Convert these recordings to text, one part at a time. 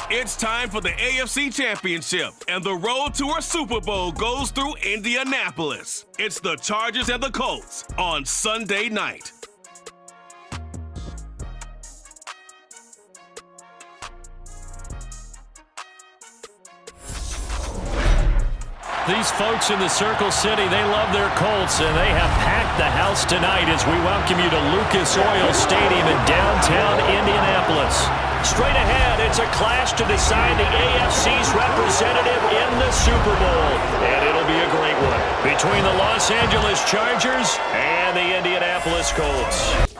It's time for the AFC Championship, and the road to a Super Bowl goes through Indianapolis. It's the Chargers and the Colts on Sunday night. These folks in the Circle City, they love their Colts, and they have packed the house tonight as we welcome you to Lucas Oil Stadium in downtown Indianapolis. Straight ahead, it's a clash to decide the AFC's representative in the Super Bowl, and it'll be a great one between the Los Angeles Chargers and the Indianapolis Colts.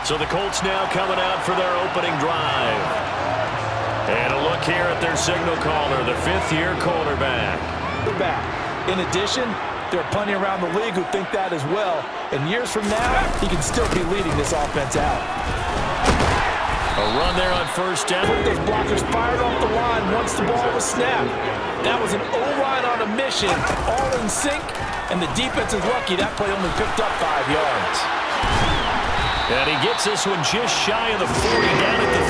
So the Colts now coming out for their opening drive. And a look here at their signal caller, the fifth-year quarterback. In addition, there are plenty around the league who think that as well. And years from now, he can still be leading this offense out. A run there on first down. Those blockers fired off the line once the ball was snapped. That was an O-line on a mission, all in sync, and the defense is lucky that play only picked up 5 yards. And he gets this one just shy of the 40, down at the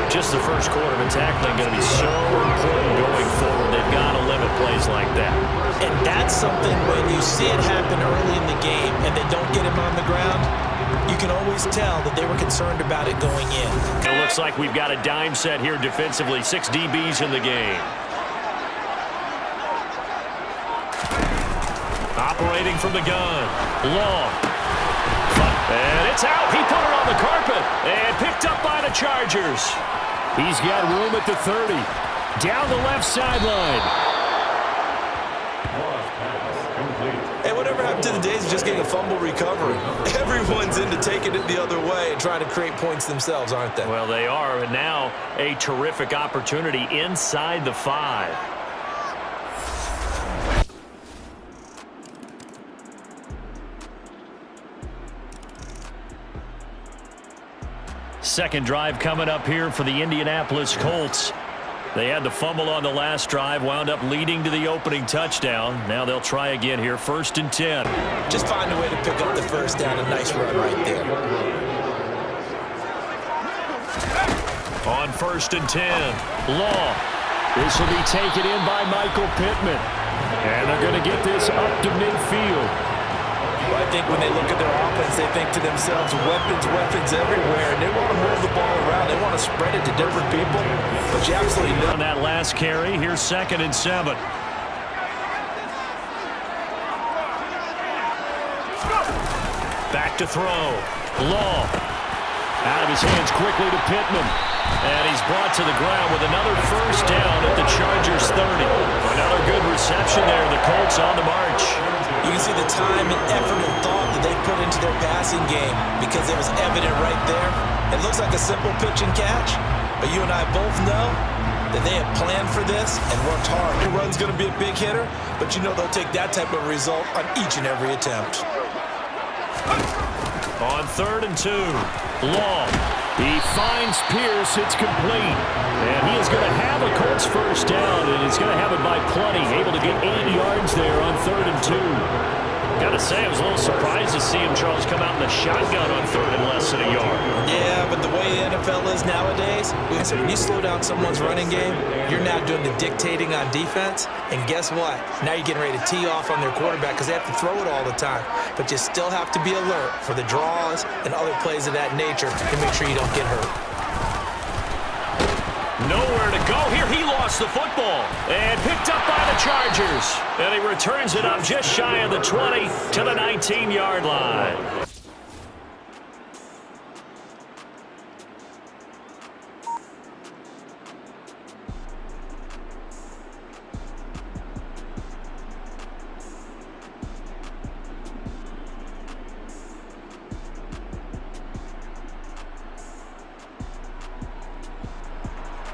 39. Just the first quarter of tackling going to be so important going forward. They've got to limit plays like that. And that's something when you see it happen early in the game and they don't get him on the ground, you can always tell that they were concerned about it going in. It looks like we've got a dime set here defensively. 6 DBs in the game. Operating from the gun. Long. And it's out. He put it on the carpet. And picked up by the Chargers. He's got room at the 30. Down the left sideline. Hey, whatever happened to the days of just getting a fumble recovery? Everyone's into taking it the other way and trying to create points themselves, aren't they? Well, they are. And now a terrific opportunity inside the 5. Second drive coming up here for the Indianapolis Colts. They had the fumble on the last drive, wound up leading to the opening touchdown. Now they'll try again here, 1st and 10. Just find a way to pick up the first down. A nice run right there. On 1st and 10, Law. This will be taken in by Michael Pittman. And they're going to get this up to midfield. Well, I think when they look at their offense, they think to themselves, weapons everywhere, and they want to move the ball around. They want to spread it to different people, but you absolutely know. On that last carry, here's 2nd and 7. Back to throw. Law. Out of his hands quickly to Pittman. And he's brought to the ground with another first down at the Chargers 30. Another good reception there. The Colts on the march. You can see the time and effort and thought that they put into their passing game because it was evident right there. It looks like a simple pitch and catch, but you and I both know that they have planned for this and worked hard. The run's going to be a big hitter, but you know they'll take that type of result on each and every attempt. On 3rd and 2, Long. He finds Pierce. It's complete. And he is going to have a Colts first down, and he's going to have it by plenty. Able to get 8 yards there on 3rd and 2. Got to say, I was a little surprised to see him, Charles, come out in the shotgun on 3rd and less than a yard. Yeah, but the way the NFL is nowadays, when you slow down someone's running game, you're now doing the dictating on defense. And guess what? Now you're getting ready to tee off on their quarterback because they have to throw it all the time. But you still have to be alert for the draws and other plays of that nature to make sure you don't get hurt. Nowhere to go here. He lost the football and picked up by the Chargers. And he returns it up just shy of the 20 to the 19-yard line.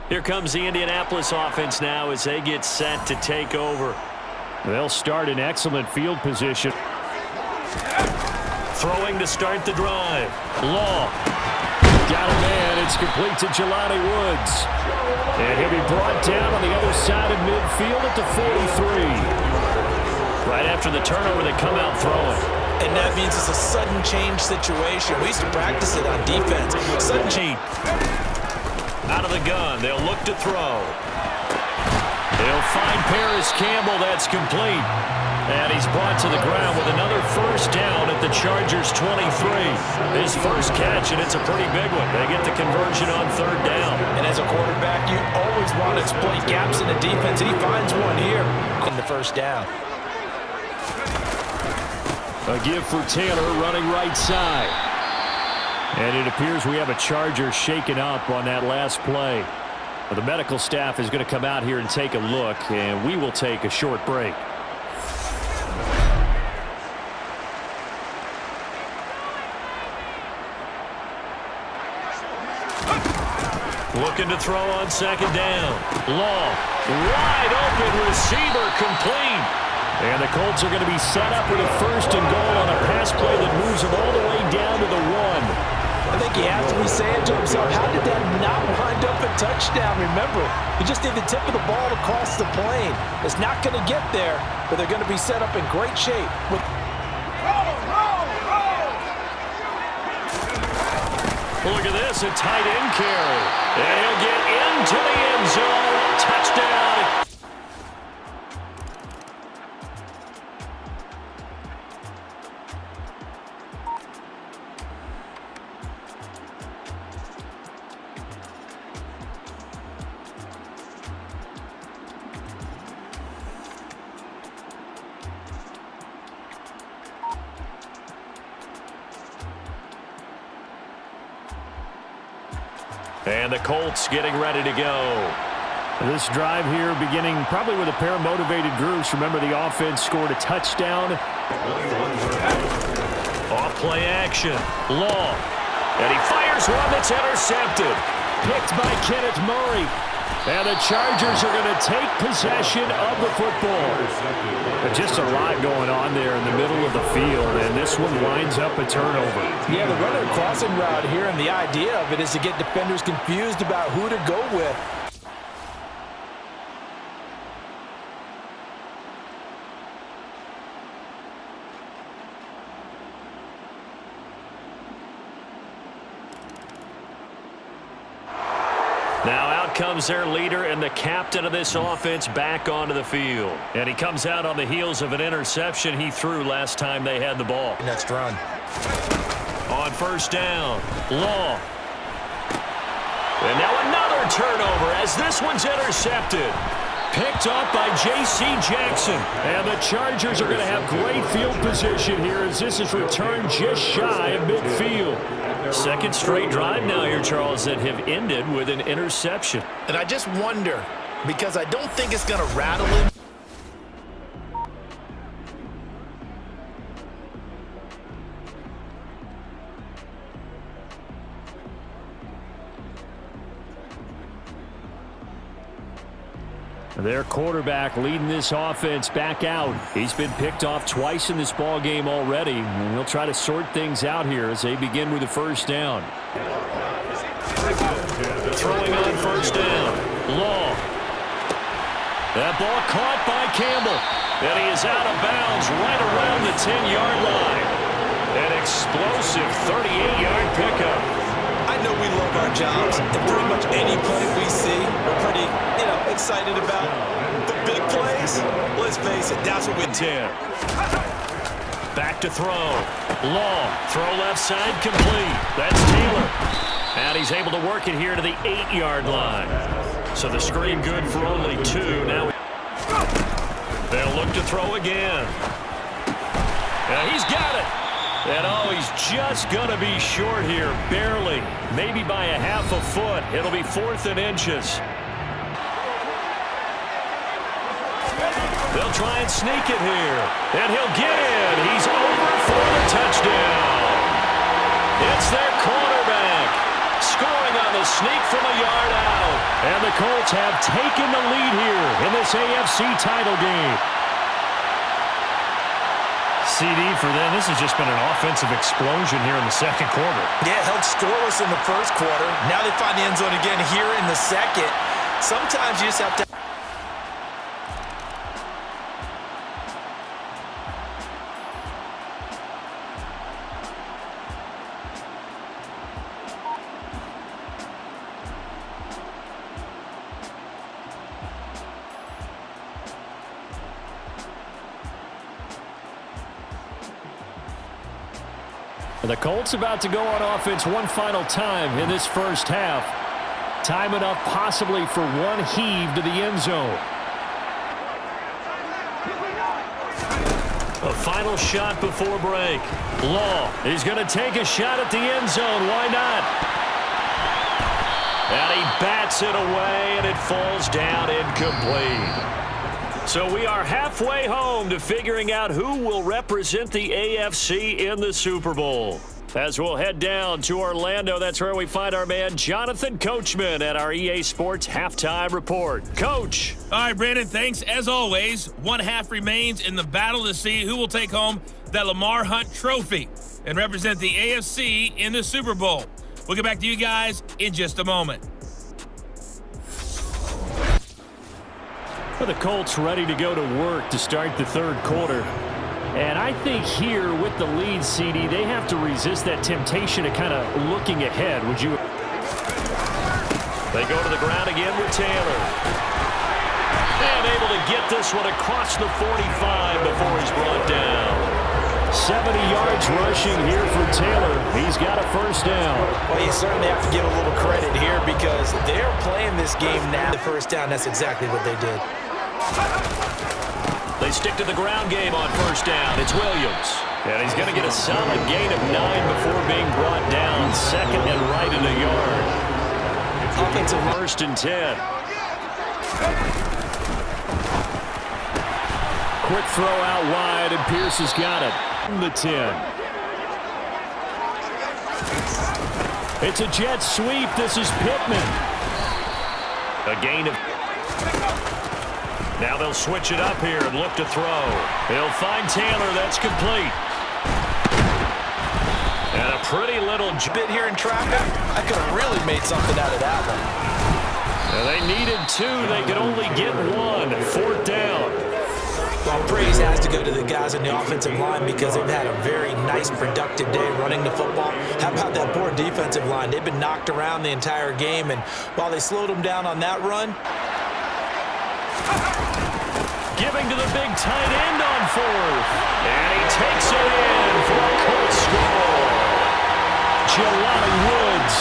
Here comes the Indianapolis offense now as they get set to take over. They'll start in excellent field position. Throwing to start the drive. Law. Got a man. It's complete to Jelani Woods. And he'll be brought down on the other side of midfield at the 43. Right after the turnover, they come out throwing. And that means it's a sudden change situation. We used to practice it on defense. Sudden change. Out of the gun, they'll look to throw. They'll find Paris Campbell. That's complete. And he's brought to the ground with another first down at the Chargers' 23. His first catch, and it's a pretty big one. They get the conversion on third down. And as a quarterback, you always want to exploit gaps in the defense, and he finds one here in the first down. A give for Taylor running right side. And it appears we have a Charger shaken up on that last play. Well, the medical staff is going to come out here and take a look, and we will take a short break. Looking to throw on second down. Long, wide open receiver complete. And the Colts are going to be set up with a first and goal on a pass play that moves them all the way down to the 1. I think he has to be saying to himself, how did that not wind up a touchdown? Remember, he just did the tip of the ball across the plane. It's not going to get there, but they're going to be set up in great shape. Look at this, a tight end carry. And he'll get into the end zone. Touchdown. And the Colts getting ready to go. This drive here beginning probably with a pair of motivated groups. Remember, the offense scored a touchdown. Off play action. Long. And he fires one that's intercepted. Picked by Kenneth Murray. And the Chargers are going to take possession of the football. Just a lot going on there in the middle of the field, and this one winds up a turnover. Yeah, they're running a crossing route here, and the idea of it is to get defenders confused about who to go with. Now out comes their leader and the captain of this offense back onto the field. And he comes out on the heels of an interception he threw last time they had the ball. Next run. On first down, Long. And now another turnover as this one's intercepted. Picked up by J.C. Jackson. And the Chargers are going to have great field position here as this is returned just shy of midfield. Second straight drive now here, Charles, that have ended with an interception. And I just wonder, because I don't think it's going to rattle him. Their quarterback leading this offense back out. He's been picked off twice in this ball game already. And he'll try to sort things out here as they begin with the first down. Throwing on first down. Long. That ball caught by Campbell. And he is out of bounds right around the 10-yard line. An explosive 38-yard pickup. I know we love our jobs, and pretty much any play we see, we're pretty, excited about. The big plays, let's face it, that's what we do. Back to throw. Long. Throw left side complete. That's Taylor. And he's able to work it here to the 8-yard line. So the screen good for only 2. Now they'll look to throw again. Now he's got it. And he's just going to be short here, barely. Maybe by a half a foot. It'll be 4th and inches. They'll try and sneak it here. And he'll get in. He's over for the touchdown. It's their quarterback. Scoring on the sneak from a yard out. And the Colts have taken the lead here in this AFC title game. CD for them, this has just been an offensive explosion here in the second quarter. Yeah, held scoreless in the first quarter. Now they find the end zone again here in the second. Sometimes you just have to... The Colts about to go on offense one final time in this first half. Time enough possibly for one heave to the end zone. A final shot before break. Law, he's going to take a shot at the end zone. Why not? And he bats it away, and it falls down incomplete. So we are halfway home to figuring out who will represent the AFC in the Super Bowl. As we'll head down to Orlando, that's where we find our man Jonathan Coachman at our EA Sports Halftime Report. Coach. All right, Brandon, thanks. As always, one half remains in the battle to see who will take home that Lamar Hunt trophy and represent the AFC in the Super Bowl. We'll get back to you guys in just a moment. The Colts ready to go to work to start the third quarter. And I think here with the lead, CD, they have to resist that temptation of kind of looking ahead. Would you? They go to the ground again with Taylor. And able to get this one across the 45 before he's brought down. 70 yards rushing here for Taylor. He's got a first down. Well, you certainly have to give a little credit here because they're playing this game now. The first down, that's exactly what they did. They stick to the ground game on first down. It's Williams. And he's going to get a solid gain of 9 before being brought down. Second and right in the yard. Offensive first and 10. Quick throw out wide, and Pierce has got it. The 10. It's a jet sweep. This is Pittman. A gain of... Now they'll switch it up here and look to throw. He'll find Taylor. That's complete. And a pretty little bit here in traffic. I could have really made something out of that one. And they needed 2. They could only get 1. Fourth down. Well, praise has to go to the guys on the offensive line because they've had a very nice, productive day running the football. How about that poor defensive line? They've been knocked around the entire game, and while they slowed them down on that run, giving to the big tight end on fourth. And he takes it in for a Colts score. Jelani Woods,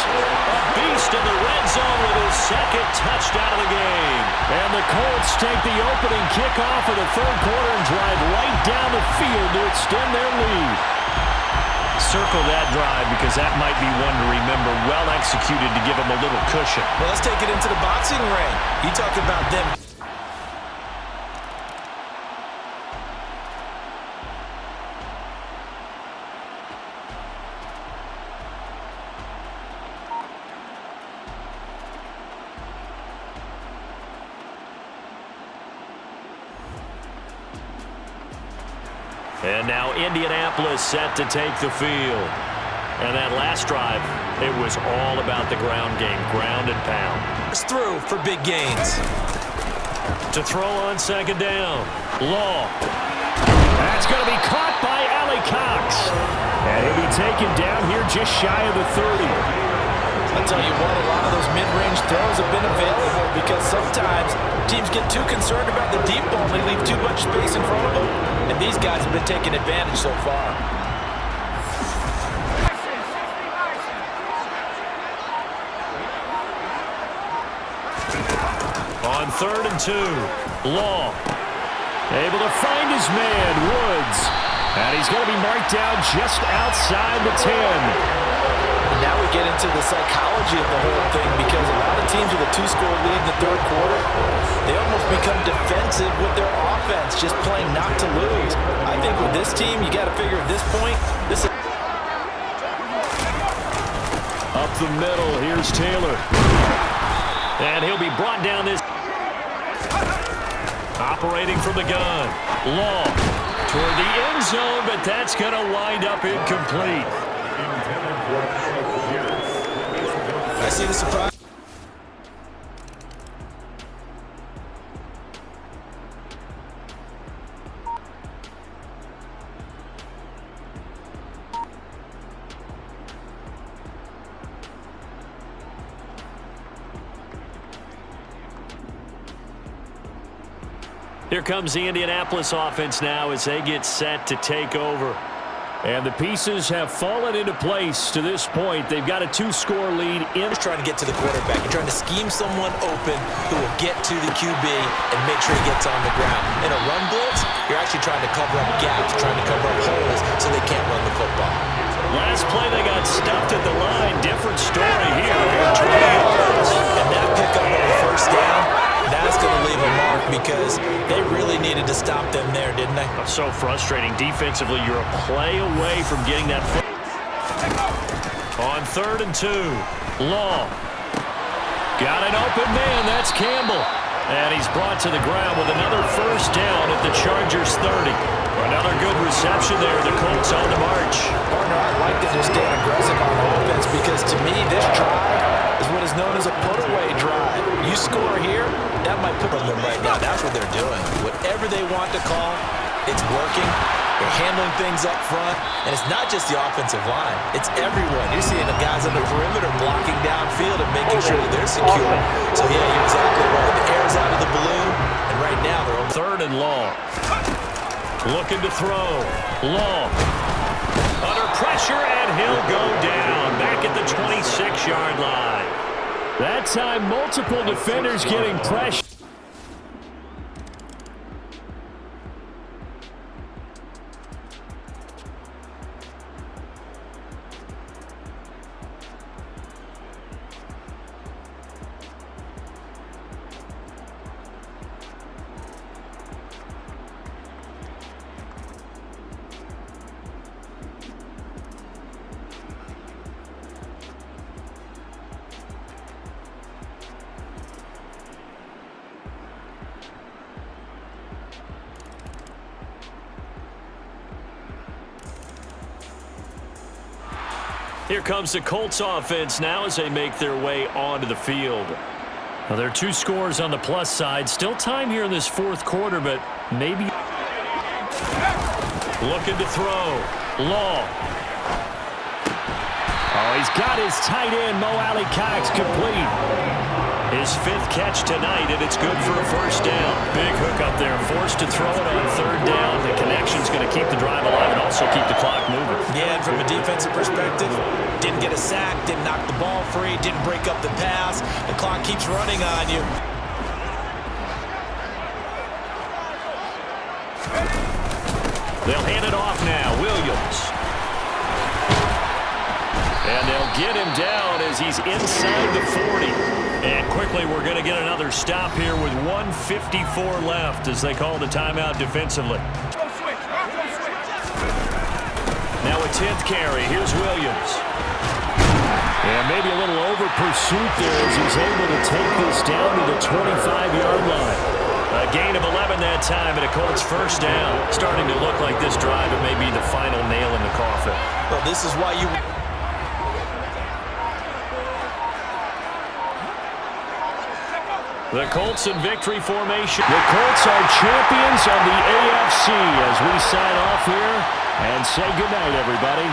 a beast in the red zone with his second touchdown of the game. And the Colts take the opening kickoff of the third quarter and drive right down the field to extend their lead. Circle that drive because that might be one to remember. Well executed to give them a little cushion. Well, let's take it into the boxing ring. You talk about them. And now Indianapolis set to take the field. And that last drive, it was all about the ground game, ground and pound. It's through for big gains. To throw on second down. Law. That's going to be caught by Allie Cox. And he'll be taken down here just shy of the 30. I'll tell you what, a lot of those mid-range throws have been available because sometimes teams get too concerned about the deep ball and they leave too much space in front of them. And these guys have been taking advantage so far. On 3rd and 2, Law able to find his man, Woods. And he's going to be marked down just outside the 10. And now we get into the psychology of the whole thing because a lot of teams with a 2-score lead in the third quarter, they almost become defensive with their offense, just playing not to lose. I think with this team, you got to figure at this point, this is... Up the middle. Here's Taylor. And he'll be brought down this. Operating from the gun. Long toward the end zone, but that's going to wind up incomplete. I see the surprise. Here comes the Indianapolis offense now as they get set to take over. And the pieces have fallen into place to this point. They've got a 2-score lead. He's trying to get to the quarterback. You're trying to scheme someone open who will get to the QB and make sure he gets on the ground. In a run blitz, you're actually trying to cover up gaps, trying to cover up holes so they can't run the football. Last play, they got stuffed at the line. Different story here. 20 yards. And that pickup on the first down, that's going to leave a mark because they really needed to stop them there, didn't they? So frustrating. Defensively, you're a play away from getting that. On 3rd and 2. Long. Got an open man. That's Campbell. And he's brought to the ground with another first down at the Chargers' 30. Another good reception there. The Colts on the march. Partner, I like that they're staying aggressive on offense because to me, this drive is what is known as a put-away drive. You score here, that might put them right now. That's what they're doing. Whatever they want to call, it's working. They're handling things up front. And it's not just the offensive line. It's everyone. You're seeing the guys on the perimeter blocking downfield and making sure that they're secure. So, yeah, you're exactly right. The air's out of the balloon, and right now they're on 3rd and long. Looking to throw. Long. Under pressure, and he'll go down. Back at the 26-yard line. That time, multiple defenders getting pressure. Here comes the Colts offense now as they make their way onto the field. Well, there are 2 scores on the plus side. Still time here in this 4th quarter, but maybe. Looking to throw. Long. Oh, he's got his tight end, Mo Alley-Cox, complete. His 5th catch tonight, and it's good for a first down. Big hook up there, forced to throw it on 3rd down. The connection's going to keep the drive alive and also keep the clock moving. Yeah, and from a defensive perspective, didn't get a sack, didn't knock the ball free, didn't break up the pass. The clock keeps running on you. They'll hand it off now. Williams. And they'll get him down as he's inside the 40. And quickly, we're going to get another stop here with 1:54 left as they call the timeout defensively. Now a 10th carry. Here's Williams. And maybe a little over pursuit there as he's able to take this down to the 25-yard line. A gain of 11 that time and a Colts first down. Starting to look like this drive, it may be the final nail in the coffin. Well, this is why you... The Colts in victory formation. The Colts are champions of the AFC as we sign off here and say goodnight, everybody.